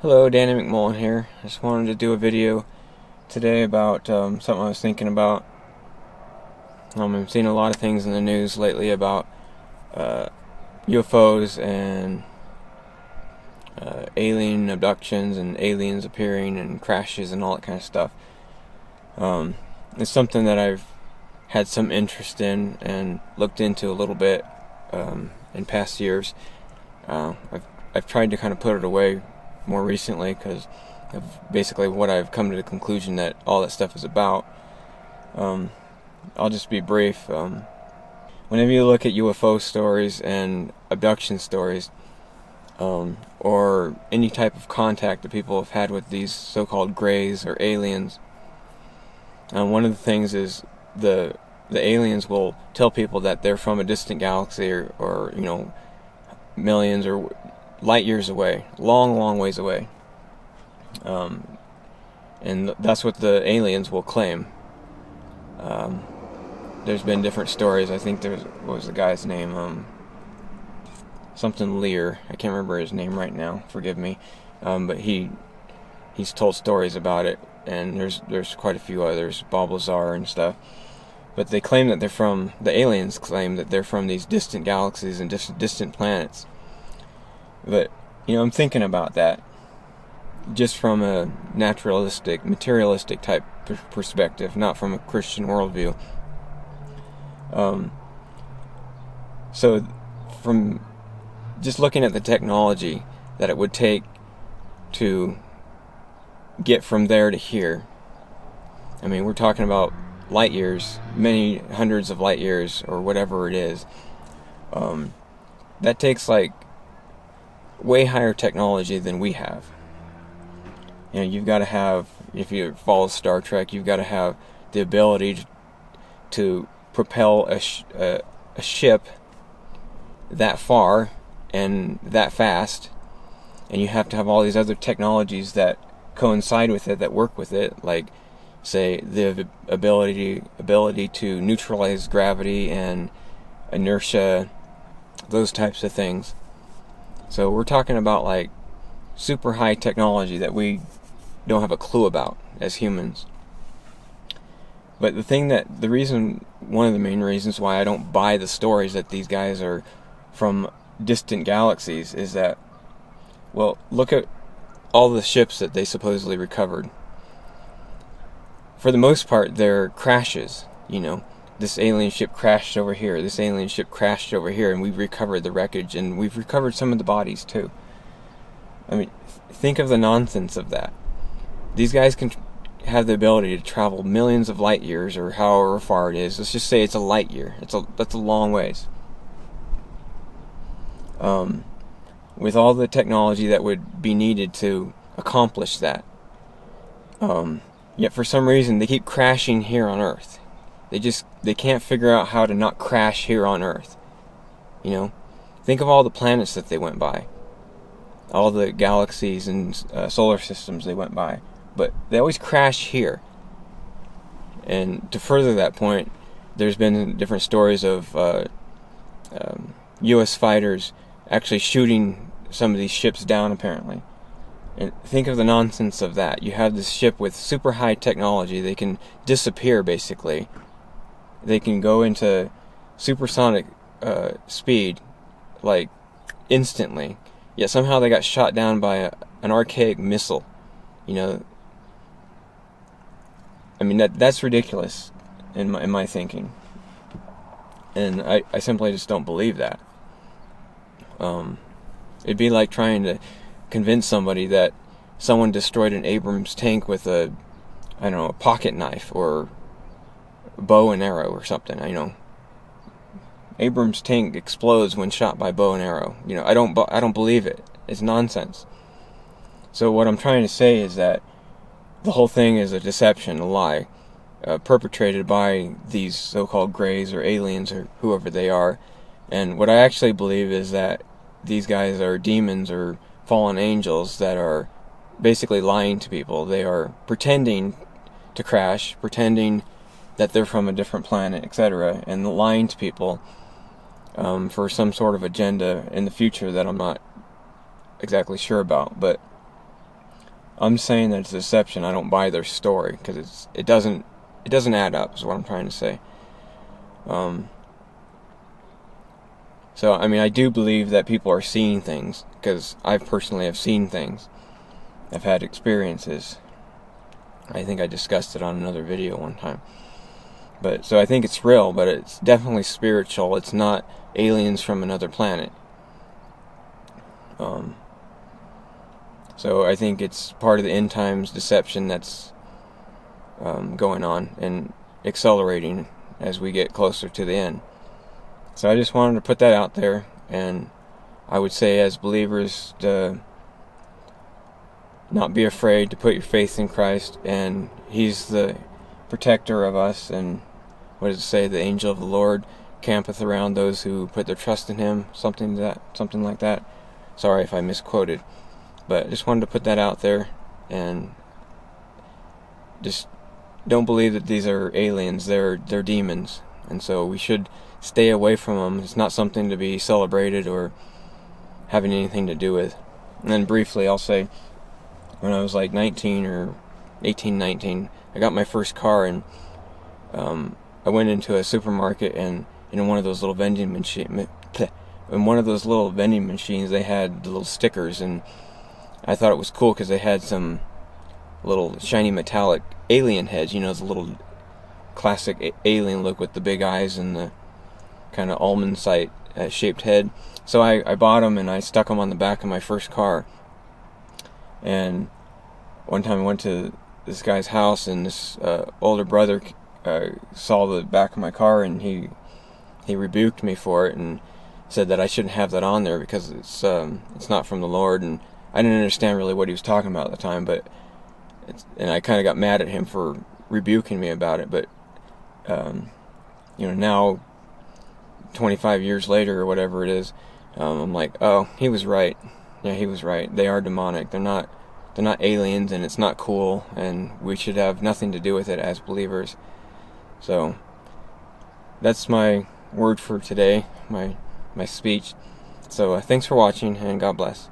Hello, Danny McMullen here. I just wanted to do a video today about something I was thinking about. I've seen a lot of things in the news lately about uh, UFOs and alien abductions and aliens appearing and crashes and all that kind of stuff. It's something that I've had some interest in and looked into a little bit in past years. I've tried to kind of put it away more recently because of basically what I've come to the conclusion that all that stuff is about. I'll just be brief. Whenever you look at UFO stories and abduction stories, or any type of contact that people have had with these so-called greys or aliens, one of the things is the aliens will tell people that they're from a distant galaxy or millions or light years away, long ways away. And that's what the aliens will claim. There's been different stories. I think what was the guy's name? Something Lear. I can't remember his name right now. Forgive me. But he's told stories about it, and there's quite a few others, Bob Lazar and stuff. But they claim that the aliens claim that they're from these distant galaxies and distant planets. But, I'm thinking about that just from a naturalistic, materialistic type perspective, not from a Christian worldview. So, from just looking at the technology that it would take to get from there to here, I mean, we're talking about light years, many hundreds of light years, or whatever it is. That takes like way higher technology than we have. You've got to have, if you follow Star Trek, you've got to have the ability to propel a ship that far and that fast, and you have to have all these other technologies that coincide with it, that work with it, like, say, the ability to neutralize gravity and inertia, those types of things. So we're talking about like super high technology that we don't have a clue about as humans. But one of the main reasons why I don't buy the stories that these guys are from distant galaxies is that, well, look at all the ships that they supposedly recovered. For the most part, they're crashes. This alien ship crashed over here, this alien ship crashed over here, and we've recovered the wreckage, and we've recovered some of the bodies too. I mean, think of the nonsense of that. These guys can have the ability to travel millions of light years, or however far it is. Let's just say it's a light year. That's a long ways. With all the technology that would be needed to accomplish that. Yet for some reason they keep crashing here on Earth. They can't figure out how to not crash here on Earth. Think of all the planets that they went by, all the galaxies and solar systems they went by, but they always crash here. And to further that point, there's been different stories of U.S. fighters actually shooting some of these ships down, apparently. And think of the nonsense of that. You have this ship with super high technology. They can disappear, basically. They can go into supersonic speed, like, instantly. Yet somehow they got shot down by an archaic missile. I mean, that's ridiculous in my thinking. And I simply just don't believe that. It'd be like trying to convince somebody that someone destroyed an Abrams tank with a pocket knife or bow and arrow or something. Abrams tank explodes when shot by bow and arrow. I don't believe it. It's nonsense. So what I'm trying to say is that the whole thing is a deception, a lie, perpetrated by these so-called greys or aliens or whoever they are. And what I actually believe is that these guys are demons or fallen angels that are basically lying to people. They are pretending to crash, pretending that they're from a different planet, etc., and lying to people for some sort of agenda in the future that I'm not exactly sure about. But I'm saying that it's deception. I don't buy their story because it doesn't add up. Is what I'm trying to say. So I mean, I do believe that people are seeing things because I personally have seen things. I've had experiences. I think I discussed it on another video one time. But so I think it's real, but it's definitely spiritual. It's not aliens from another planet. So I think it's part of the end times deception that's going on and accelerating as we get closer to the end. So I just wanted to put that out there, and I would say as believers to not be afraid to put your faith in Christ, and He's the protector of us, and what does it say? The angel of the Lord campeth around those who put their trust in Him, something like that. Sorry if I misquoted, but I just wanted to put that out there, and just don't believe that these are aliens. They're demons, and so we should stay away from them. It's not something to be celebrated or having anything to do with. And then briefly, I'll say, when I was like 19 or 18, 19, I got my first car, and I went into a supermarket, and in one of those little vending machines, they had the little stickers, and I thought it was cool because they had some little shiny metallic alien heads, the little classic alien look with the big eyes and the kind of almond sight shaped head. So I bought them, and I stuck them on the back of my first car. And one time I went to this guy's house, and this older brother saw the back of my car, and he rebuked me for it and said that I shouldn't have that on there because it's not from the Lord. And I didn't understand really what he was talking about at the time, and I kind of got mad at him for rebuking me about it. But now 25 years later or whatever it is, I'm like, oh, he was right. Yeah, he was right. They are demonic. They're not aliens, and it's not cool, and we should have nothing to do with it as believers. So that's my word for today, my speech. So thanks for watching, and God bless.